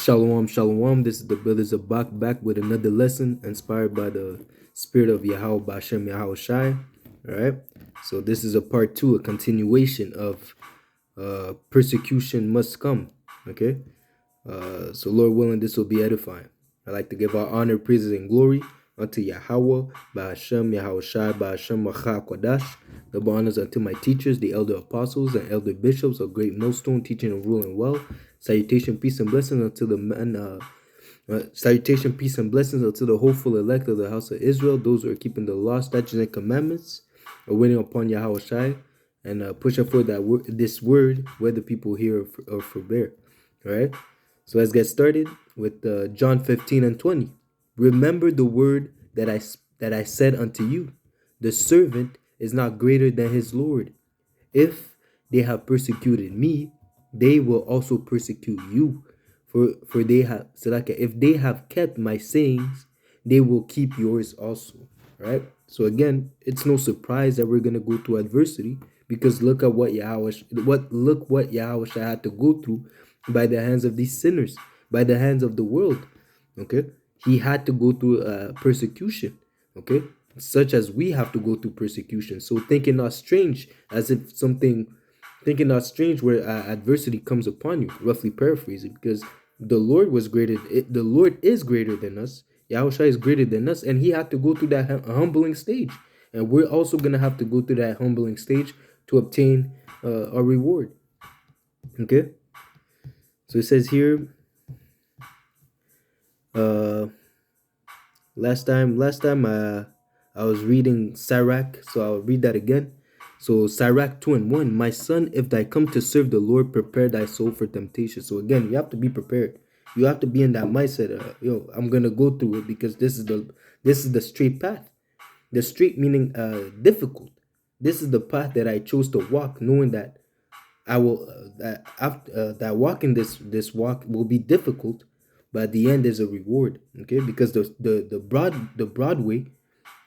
Shalom, shalom. This is the brothers of back with another lesson inspired by the spirit of Yahweh Bashem Yahweh Shai. All right. So this is a part 2, a continuation of persecution must come. Okay. So Lord willing, this will be edifying. I like to give our honor, praises, and glory unto Yahweh, Ba'ashem, Yahweh Shai, Ba'ashem, Macha Kodash. Double honors unto my teachers, the elder apostles and elder bishops of Great Millstone, teaching and ruling well. Salutation, peace, and blessings unto the men. Salutation, peace, and blessings unto the hopeful elect of the house of Israel, those who are keeping the law, statutes, and commandments, are waiting upon Yahweh Shai, and pushing for that this word, whether people hear or forbear. All right. So let's get started with John 15 and 20. Remember the word that I said unto you, the servant is not greater than his Lord. If they have persecuted me, they will also persecute you. For they have if they have kept my sayings, they will keep yours also. Right? So again, it's no surprise that we're gonna go through adversity, because look what Yahweh had to go through by the hands of these sinners, by the hands of the world. Okay, he had to go through persecution. Okay, such as we have to go through persecution. So thinking not strange, thinking not strange where adversity comes upon you. Roughly paraphrasing, because the Lord the Lord is greater than us. Yahushua is greater than us, and he had to go through that humbling stage, and we're also gonna have to go through that humbling stage to obtain our reward. Okay. So it says here, last time I was reading Sirach, so I'll read that again. So Sirach 2 and 1, my son, if thy come to serve the Lord, prepare thy soul for temptation. So again, you have to be prepared. You have to be in that mindset. I'm gonna go through it because this is the straight path. The straight meaning difficult. This is the path that I chose to walk, knowing that I will that walking this walk will be difficult, but at the end there's a reward. Okay, because the broad way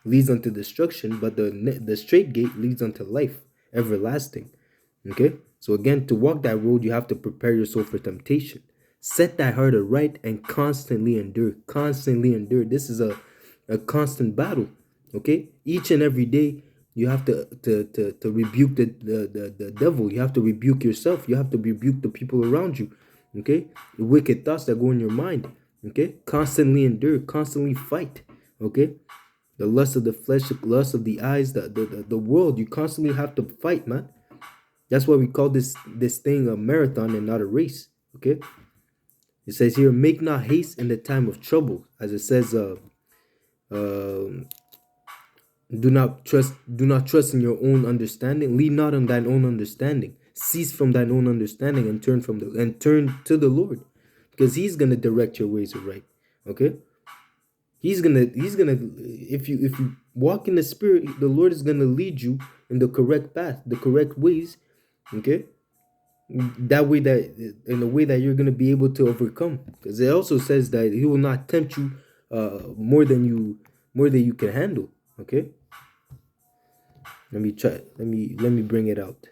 leads unto destruction, but the straight gate leads unto life everlasting. Okay, so again, to walk that road, you have to prepare yourself for temptation. Set thy heart aright and constantly endure. Constantly endure. This is a constant battle. Okay, each and every day you have to rebuke the devil. You have to rebuke yourself. You have to rebuke the people around you. Okay, the wicked thoughts that go in your mind. Okay, constantly endure, constantly fight. Okay, the lust of the flesh, the lust of the eyes, the world. You constantly have to fight, man. That's why we call this thing a marathon and not a race. Okay, it says here, make not haste in the time of trouble, as it says, do not trust in your own understanding. Lean not on thine own understanding. Cease from thine own understanding and turn to the Lord, because He's gonna direct your ways right. Okay, He's gonna if you walk in the Spirit, the Lord is gonna lead you in the correct path, the correct ways. Okay, that way in a way that you're gonna be able to overcome, because it also says that He will not tempt you more than you can handle. Okay. Let me try. Let me bring it out.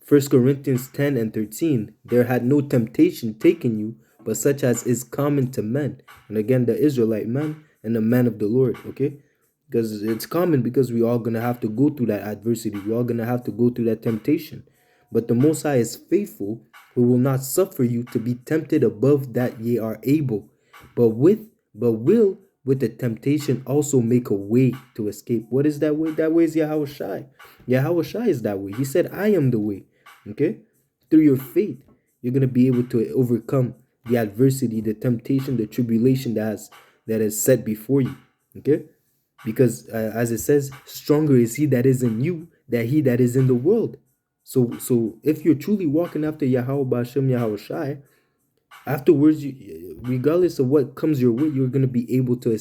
First Corinthians 10 and 13. There had no temptation taken you, but such as is common to men. And again, the Israelite man and the man of the Lord. Okay, because it's common, because we all gonna have to go through that adversity. We all gonna have to go through that temptation. But the Most High is faithful, who will not suffer you to be tempted above that ye are able, but will with the temptation also make a way to escape. What is that way? That way is Yahweh Shai. Yahweh Shai is that way. He said, I am the way. Okay? Through your faith, you're going to be able to overcome the adversity, the temptation, the tribulation that is set before you. Okay? Because as it says, stronger is he that is in you than he that is in the world. So if you're truly walking after Yahweh Bashem Yahweh Shai, afterwards, regardless of what comes your way, you're going to be able to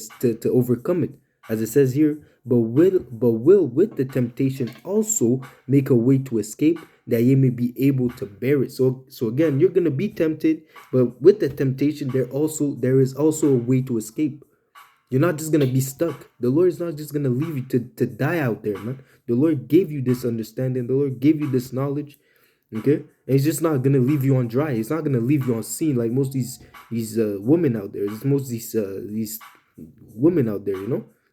overcome it. as it says here, but will with the temptation also make a way to escape, that ye may be able to bear it. So again, you're gonna be tempted, but with the temptation, there is also a way to escape. You're not just gonna be stuck. The Lord is not just gonna leave you to die out there, man. The Lord gave you this understanding. The Lord gave you this knowledge. Okay, and He's just not gonna leave you on dry. He's not gonna leave you on scene like most of these women out there. Most of these women out there.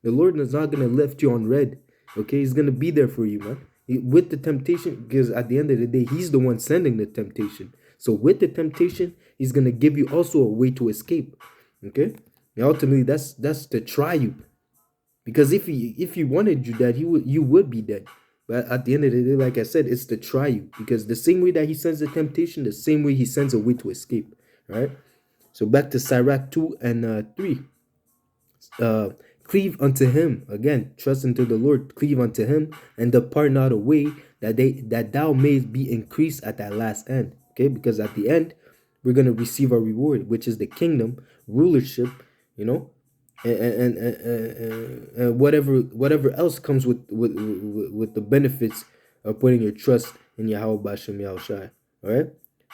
The Lord is not gonna left you on red. Okay, He's gonna be there for you, man. With the temptation, because at the end of the day, He's the one sending the temptation. So with the temptation, He's gonna give you also a way to escape. Okay, and ultimately, that's to try you. Because if he wanted you dead, you would be dead. But at the end of the day, like I said, it's to try you. Because the same way that he sends the temptation, the same way he sends a way to escape. Right? So back to Sirach 2 and 3. uh, Cleave unto him, again, trust unto the Lord, cleave unto him, and depart not away, that thou mayest be increased at that last end. Okay, because at the end, we're gonna receive our reward, which is the kingdom, rulership, you know, and whatever else comes with the benefits of putting your trust in Yahweh Bashem Yahushai. All right,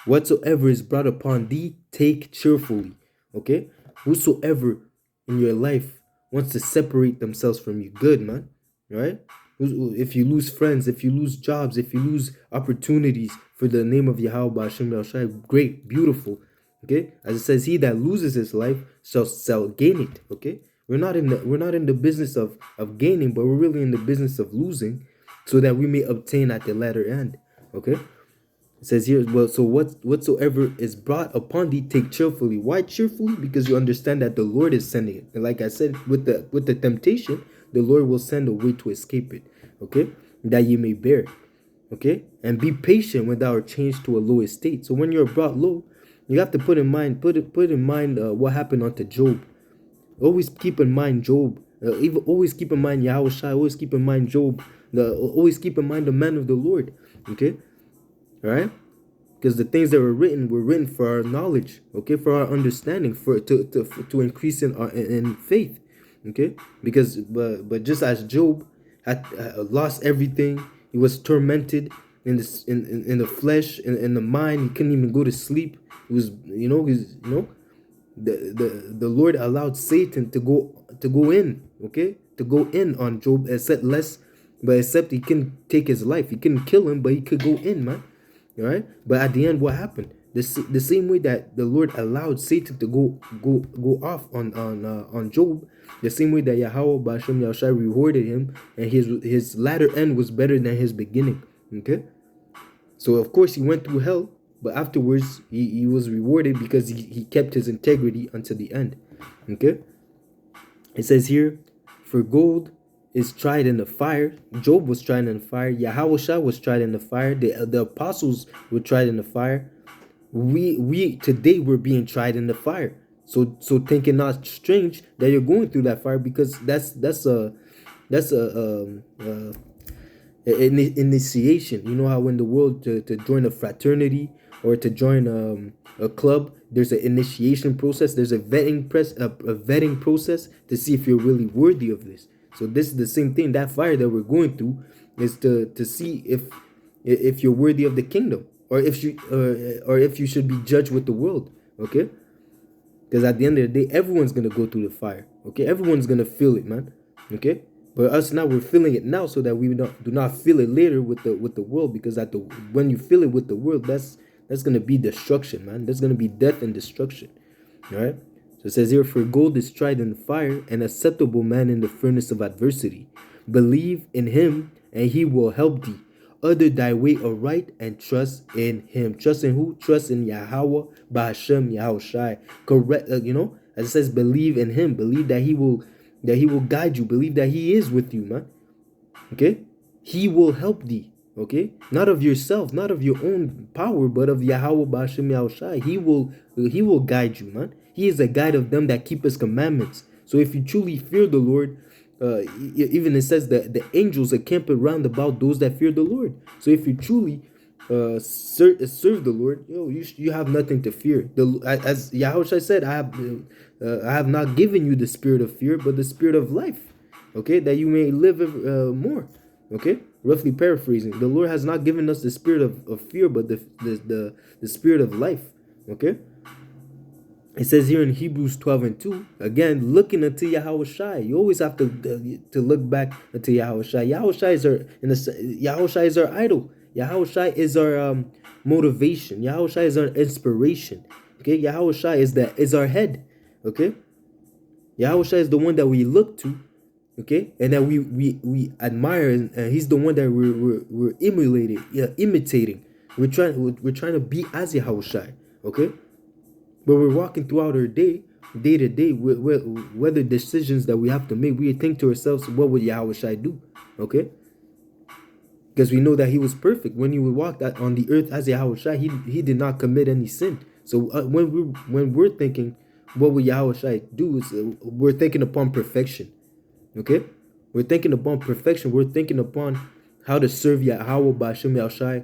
whatsoever is brought upon thee, take cheerfully. Okay, whosoever in your life wants to separate themselves from you, good, man. Right? If you lose friends, if you lose jobs, if you lose opportunities for the name of Yahweh Hashem Yahushai, great, beautiful. Okay, as it says, he that loses his life shall gain it. Okay, we're not in the business of gaining, but we're really in the business of losing, so that we may obtain at the latter end. Okay. It says here, well, so whatsoever is brought upon thee, take cheerfully. Why cheerfully? Because you understand that the Lord is sending it. And like I said, with the temptation, the Lord will send a way to escape it. Okay, that you may bear. Okay, and be patient when thou art changed to a low estate. So when you're brought low, you have to put in mind what happened unto Job. Always keep in mind Job. Always keep in mind Yahweh Shai. Always keep in mind Job. Always keep in mind the man of the Lord. Okay. All right, because the things that were written for our knowledge, okay, for our understanding, to increase in faith. Okay, because but just as Job had lost everything, he was tormented in this in the flesh, in the mind. He couldn't even go to sleep. He was, the Lord allowed Satan to go in, okay, to go in on Job, except he couldn't take his life. He couldn't kill him, but he could go in, man. All right, but at the end, what happened? The same way that the Lord allowed Satan to go off on Job, the same way that Yahweh Bashem Yahushai rewarded him, and his latter end was better than his beginning. Okay, so of course he went through hell, but afterwards he was rewarded because he kept his integrity until the end. Okay, it says here, for gold is tried in the fire. Job was tried in the fire. Yahweh was tried in the fire. The apostles were tried in the fire. We today we're being tried in the fire. So think it not strange that you're going through that fire, because that's an initiation. You know how in the world, to join a fraternity or to join a club, there's an initiation process. There's a vetting process to see if you're really worthy of this. So this is the same thing. That fire that we're going through is to see if you're worthy of the kingdom, or if you should be judged with the world. Okay, because at the end of the day, everyone's gonna go through the fire. Okay, everyone's gonna feel it, man. Okay, but us now, we're feeling it now, so that we do not feel it later with the world. Because when you feel it with the world, that's gonna be destruction, man. That's gonna be death and destruction. All right. So it says here, for gold is tried in the fire, an acceptable man in the furnace of adversity. Believe in him, and he will help thee. Utter thy way aright, and trust in him. Trust in who? Trust in Yahweh, Bahashem, Yahushai. Correct. As it says, believe in him. Believe that he will guide you. Believe that he is with you, man. Okay, he will help thee. Okay, not of yourself, not of your own power, but of Yahweh Bashem Yahushai. He will guide you, man. He is a guide of them that keep his commandments. So if you truly fear the Lord, even it says that the angels encamp around about those that fear the Lord. So if you truly serve the Lord, you have nothing to fear. As Yahushua said, I have not given you the spirit of fear, but the spirit of life. okay, that you may live more. Okay, roughly paraphrasing, the Lord has not given us the spirit of fear, but the spirit of life. Okay, it says here in Hebrews 12:2, again, looking unto Yahweh Shai. You always have to look back unto Yahweh Shai. Yahweh Shai is our Yahweh Shai is our idol. Yahweh Shai is our motivation. Yahweh Shai is our inspiration. Okay, Yahweh Shai is our head. Okay, Yahweh Shai is the one that we look to. Okay, and that we admire, and he's the one that we're emulating, yeah, imitating. We're trying to be as Yahweh Shai. Okay, but we're walking throughout our day to day, whether decisions that we have to make, we think to ourselves, what would Yahweh Shai do? Okay, because we know that he was perfect when he walked on the earth as Yahweh Shai. He did not commit any sin. So when we're thinking, what would Yahweh Shai do? Is we're thinking upon perfection. Okay, we're thinking upon perfection. We're thinking upon how to serve Yahweh B'Shem Yahushai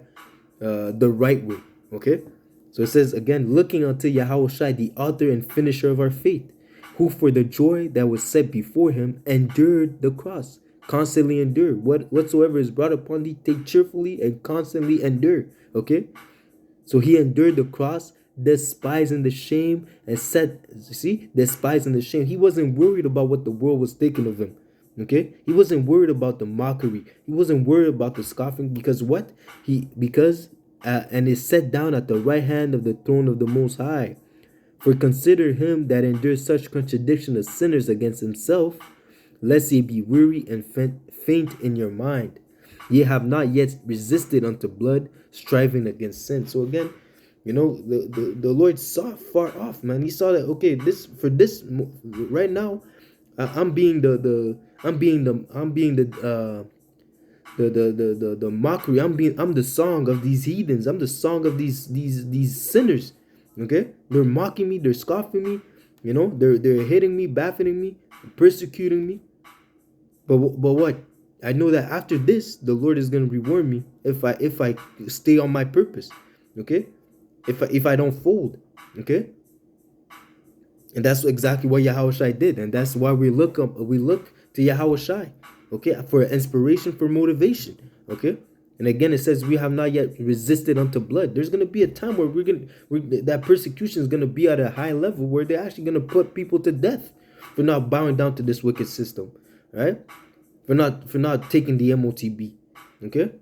the right way. Okay, so it says again, looking unto Yahweh Shai, the author and finisher of our faith, who for the joy that was set before him endured the cross, constantly endure. Whatsoever is brought upon thee, take cheerfully and constantly endure. Okay, so he endured the cross, despising the shame, and said, see, despising the shame. He wasn't worried about what the world was thinking of him. Okay? He wasn't worried about the mockery. He wasn't worried about the scoffing. Because what? And is set down at the right hand of the throne of the Most High. For consider him that endures such contradiction of sinners against himself, lest ye be weary and faint in your mind. Ye have not yet resisted unto blood, striving against sin. So again, the Lord saw far off, man. He saw that, okay, this right now, I'm being the mockery. I'm the song of these heathens. I'm the song of these sinners. Okay, they're mocking me, they're scoffing me, they're hitting me, buffeting me, persecuting me. But what? I know that after this, the Lord is going to reward me if I stay on my purpose. Okay, if I don't fold. Okay, and that's exactly what Yahweh Shai did, and that's why we look to Yahweh Shai. Okay, for inspiration, for motivation. Okay, and again, it says we have not yet resisted unto blood. There's gonna be a time where that persecution is gonna be at a high level where they're actually gonna put people to death for not bowing down to this wicked system, right? For not taking the MOTB. Okay,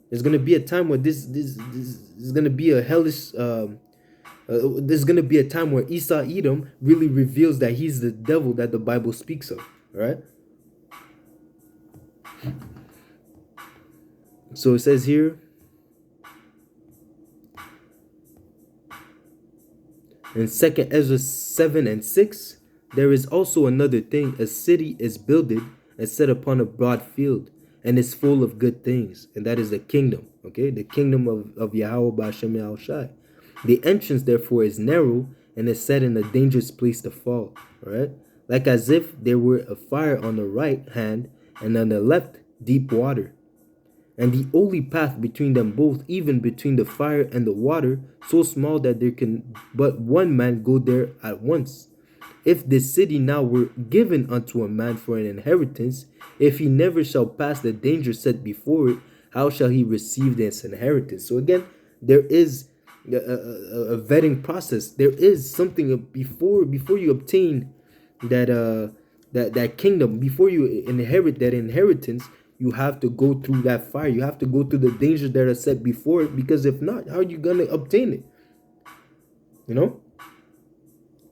there's gonna be a time where this is gonna be a hellish. There's gonna be a time where Esau Edom really reveals that he's the devil that the Bible speaks of. Right? So it says here in 2nd Ezra 7:6, there is also another thing. A city is builded and set upon a broad field, and is full of good things, and that is the kingdom. Okay, the kingdom of Yahweh B'Shem Yahushai. The entrance, therefore, is narrow and is set in a dangerous place to fall. All right, like as if there were a fire on the right hand and on the left deep water. And the only path between them both, even between the fire and the water, so small that there can but one man go there at once. If this city now were given unto a man for an inheritance, if he never shall pass the danger set before it, how shall he receive this inheritance? So again, there is a vetting process. There is something before you obtain that kingdom, before you inherit that inheritance. You have to go through that fire. You have to go through the dangers that are set before it, because if not, how are you gonna obtain it?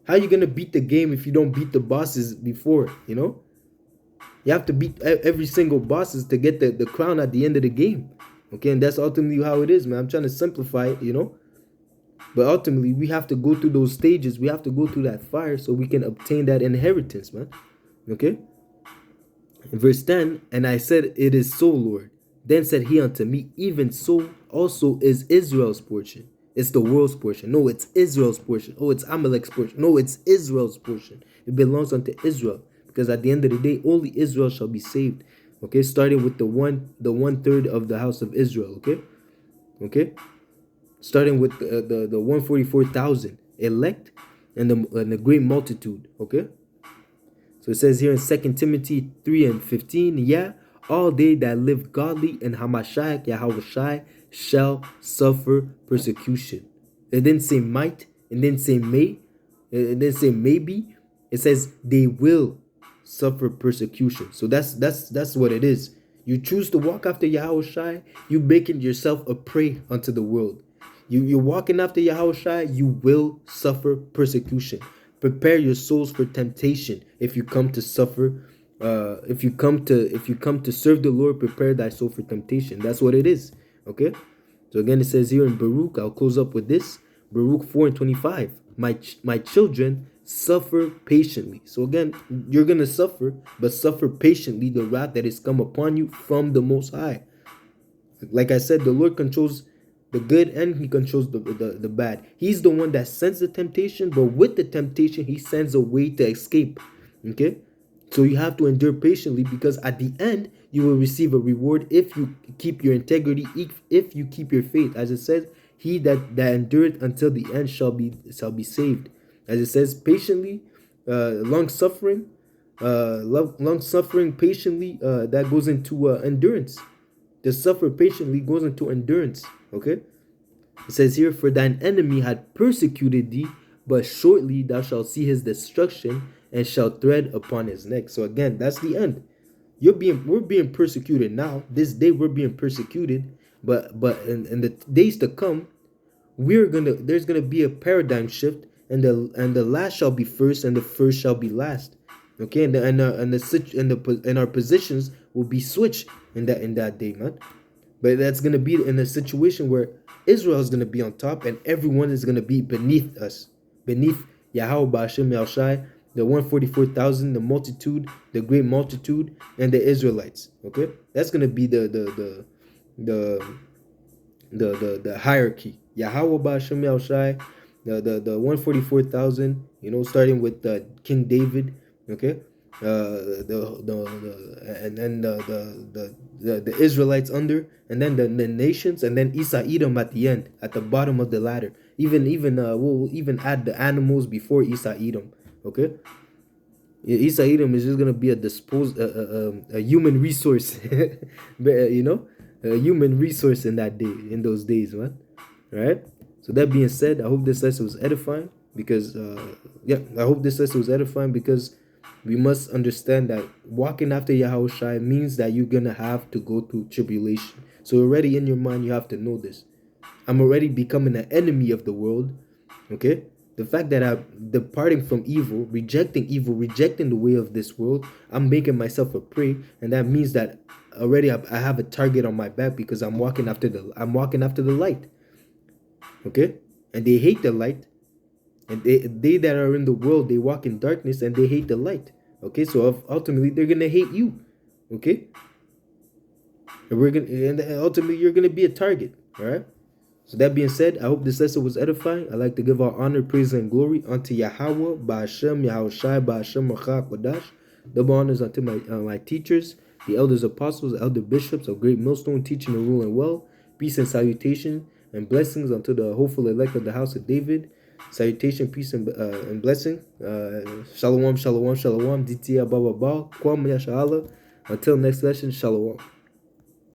How are you gonna beat the game if you don't beat the bosses before? You have to beat every single bosses to get the crown at the end of the game. Okay, and that's ultimately how it is, man. I'm trying to simplify it, but ultimately we have to go through those stages. We have to go through that fire so we can obtain that inheritance, man. Okay. In verse 10, and I said, it is so, Lord. Then said he unto me, even so also is Israel's portion. It's the world's portion. No, it's Israel's portion. Oh, it's Amalek's portion. No, it's Israel's portion. It belongs unto Israel. Because at the end of the day, only Israel shall be saved. Okay, starting with the one third of the house of Israel. Okay, starting with the 144,000 elect and the great multitude. Okay. So it says here in 2 Timothy 3:15, yeah, all they that live godly in Hamashiach Yahweh shall suffer persecution. It didn't say might, it didn't say may, it didn't say maybe. It says they will suffer persecution. So that's what it is. You choose to walk after Yahweh, you making yourself a prey unto the world. You're walking after Yahweh, you will suffer persecution. Prepare your souls for temptation. If you come to suffer, if you come to serve the Lord, prepare thy soul for temptation. That's what it is. Okay. So again, it says here in Baruch, I'll close up with this. Baruch 4:25. My children, suffer patiently. So again, you're gonna suffer, but suffer patiently the wrath that is come upon you from the Most High. Like I said, the Lord controls the good and he controls the bad. He's the one that sends the temptation, but with the temptation, he sends a way to escape. Okay? So you have to endure patiently, because at the end, you will receive a reward if you keep your integrity, if you keep your faith. As it says, he that endureth until the end shall be saved. As it says, patiently, long suffering, long suffering patiently, that goes into endurance. To suffer patiently goes into endurance. Okay? It says here, for thine enemy had persecuted thee, but shortly thou shalt see his destruction and shalt tread upon his neck. So again, that's the end. We're being persecuted now. This day we're being persecuted, but in the days to come, there's gonna be a paradigm shift, and the last shall be first, and the first shall be last. Okay, and our positions will be switched in that day, man. But that's gonna be in a situation where Israel is gonna be on top, and everyone is gonna be beneath us, beneath Yahweh Ba'ashem Yahushai, the 144,000, the multitude, the great multitude, and the Israelites. Okay, that's gonna be the the hierarchy. Yahweh Ba'ashem Yahushai, the 144,000. Starting with King David. Okay, and then the Israelites under, and then the nations, and then Isa Edom at the end, at the bottom of the ladder. We'll even add the animals before Isa Edom. Okay, Isa Edom is just gonna be a human resource, a human resource in those days, man. All right. So that being said, I hope this lesson was edifying, because we must understand that walking after Yahushua means that you're gonna have to go through tribulation. So already in your mind, you have to know this. I'm already becoming an enemy of the world. Okay? The fact that I'm departing from evil, rejecting the way of this world, I'm making myself a prey, and that means that already I have a target on my back, because I'm walking after the light. Okay? And they hate the light. And they that are in the world, they walk in darkness and they hate the light. Okay? So ultimately they're gonna hate you. Okay? And ultimately you're gonna be a target. Alright? So that being said, I hope this lesson was edifying. I like to give all honor, praise, and glory unto Yahweh, Ba'ashem, Yahushai, Ba'ashem, Rachak, Kodash. Double honors unto my teachers, the elders, apostles, elder bishops of Great Millstone, teaching and ruling well. Peace and salutation and blessings unto the hopeful elect of the house of David. Salutation, peace, and blessing. Shalom, shalom, shalom. Ditia, ba, ba, ba. Kwam, yashala. Until next lesson, shalom.